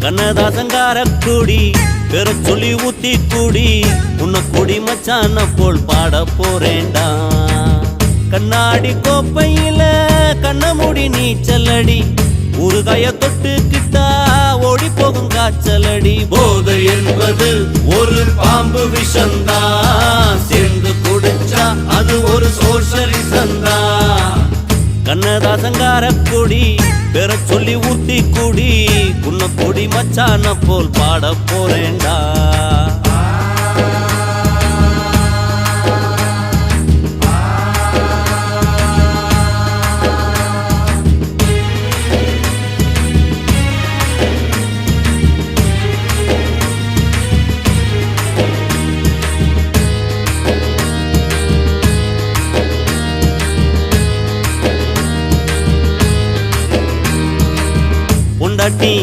கண்ணதாசங்கார கூடி பெற சொல்லி ஊத்தி கூடி உன்னை கொடி மச்சான போல் பாட போறேன்டா. கண்ணாடி கோப்பையில கண்ணமுடி நீச்சலடி ஊறுகாய தொட்டுக்கிட்டா ஓடி போகும் காய்ச்சலடி. போதை என்பது ஒரு பாம்பு விஷந்தா சேர்ந்து குடிச்சா அது ஒரு சோஷலிசந்தா. கண்ணதாசங்கார கொடி பெற சொல்லி ஊத்தி கூடி உன்னை கொடி மச்சான போல் பாட போறேன்டா. பொண்டாட்டி